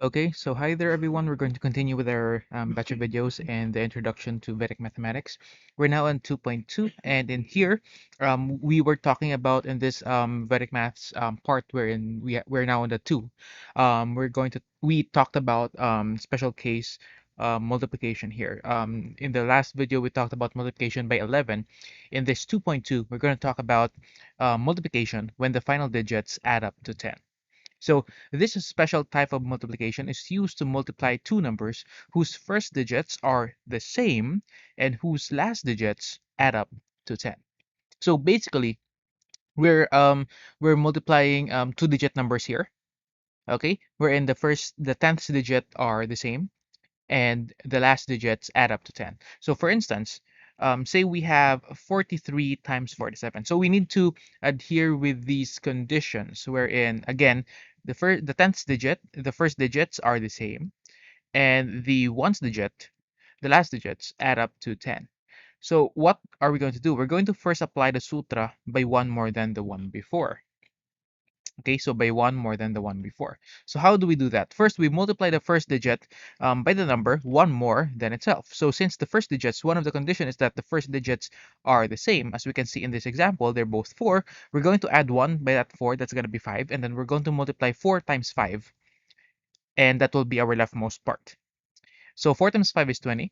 Okay, so hi there everyone. We're going to continue with our batch of videos and the introduction to Vedic mathematics. We're now on 2.2, and in here, we were talking about in this Vedic maths part wherein we're now on the 2. We talked about special case multiplication here. In the last video, we talked about multiplication by 11. In this 2.2, we're going to talk about multiplication when the final digits add up to 10. So this special type of multiplication is used to multiply two numbers whose first digits are the same and whose last digits add up to 10. So basically, we're um we're multiplying two-digit numbers here, okay? Wherein the 10th digit are the same and the last digits add up to 10. So for instance, say we have 43 times 47. So we need to adhere with these conditions wherein, again, the 10th digit, the first digits are the same, and the ones digit, the last digits add up to 10. So what are we going to do? We're going to first apply the sutra by one more than the one before. Okay, so by one more than the one before. So how do we do that? First, we multiply the first digit by the number one more than itself. So since the first digits, one of the conditions is that the first digits are the same. As we can see in this example, they're both 4. We're going to add 1 by that 4, that's going to be 5. And then we're going to multiply 4 times 5, and that will be our leftmost part. So 4 times 5 is 20.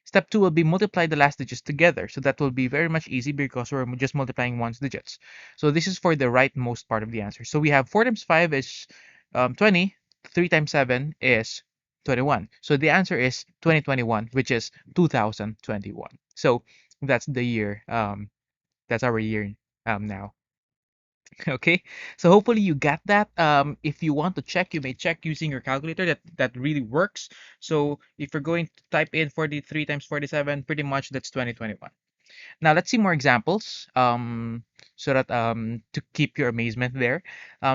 Step 2 will be multiply the last digits together. So that will be very much easy because we're just multiplying one's digits. So this is for the rightmost part of the answer. So we have 4 times 5 is 20. 3 times 7 is 21. So the answer is 2021, which is 2021. So that's the year. That's our year now. Okay, so hopefully you got that. If you want to check, you may check using your calculator. That really works. So if you're going to type in 43 times 47, pretty much that's 2021. Now let's see more examples. So that to keep your amazement there.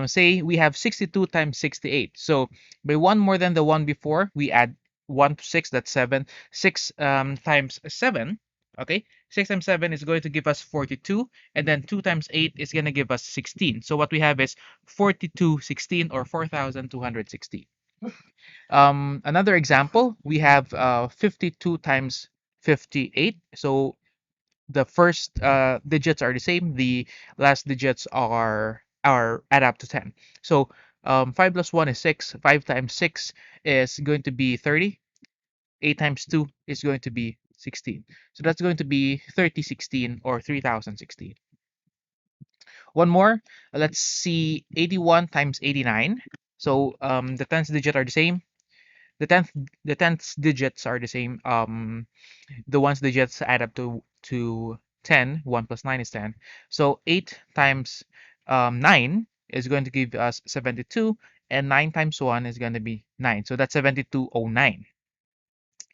Say we have 62 times 68. So by one more than the one before, we add 1 to 6. That's 7. 6 times 7. Okay, 6 times 7 is going to give us 42, and then 2 times 8 is going to give us 16. So what we have is 4216, or 4216. Another example, we have 52 times 58. So the first digits are the same, the last digits are add up to 10. So 5 plus 1 is 6. 5 times 6 is going to be 30. 8 times 2 is going to be 16. So that's going to be 3016, or 3016. One more, let's see, 81 times 89. So the tens digit are the same. The tenth digits are the same. The ones digits add up to 10. 1 plus 9 is 10. So 8 times 9 is going to give us 72, and 9 times 1 is going to be 9. So that's 7209.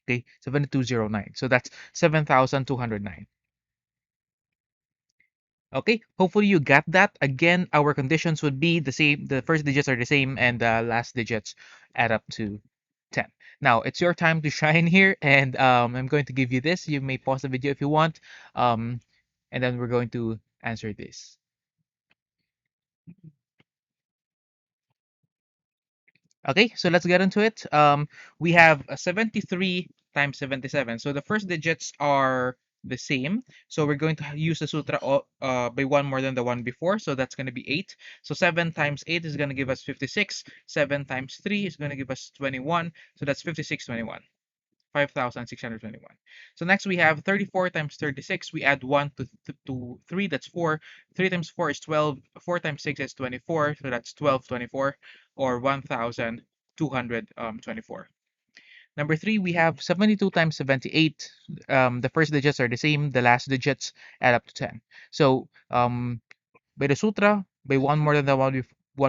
Okay, 7209. So that's 7209. Okay, hopefully you got that. Again, our conditions would be the same. The first digits are the same, and the last digits add up to 10. Now, it's your time to shine here, and I'm going to give you this. You may pause the video if you want, um, and then we're going to answer this. Okay, so let's get into it. We have 73 times 77. So the first digits are the same. So we're going to use the sutra by one more than the one before. So that's going to be 8. So 7 times 8 is going to give us 56. 7 times 3 is going to give us 21. So that's 5621. 5,621. So next we have 34 times 36. We add 1 to 3, that's 4. 3 times 4 is 12. 4 times 6 is 24, so that's 1224, or 1,224. Number 3, we have 72 times 78. The first digits are the same, the last digits add up to 10. So by the sutra, by one more than the one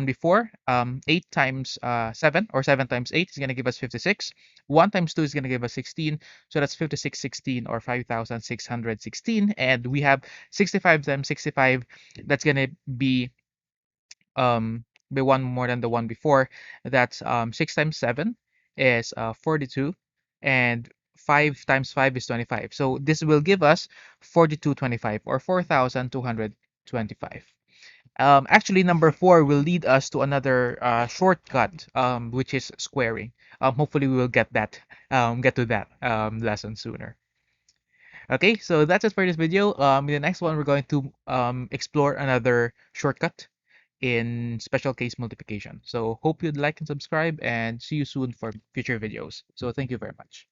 before, 8 times 7, or 7 times 8 is going to give us 56. 1 times 2 is going to give us 16. So that's 5616, or 5616. And we have 65 times 65. That's going to be by one more than the one before. That's 6 times 7 is 42. And 5 times 5 is 25. So this will give us 4225, or 4225. Actually, number four will lead us to another shortcut, which is squaring. Hopefully, we will get to that lesson sooner. Okay, so that's it for this video. In the next one, we're going to explore another shortcut in special case multiplication. So hope you'd like and subscribe, and see you soon for future videos. So thank you very much.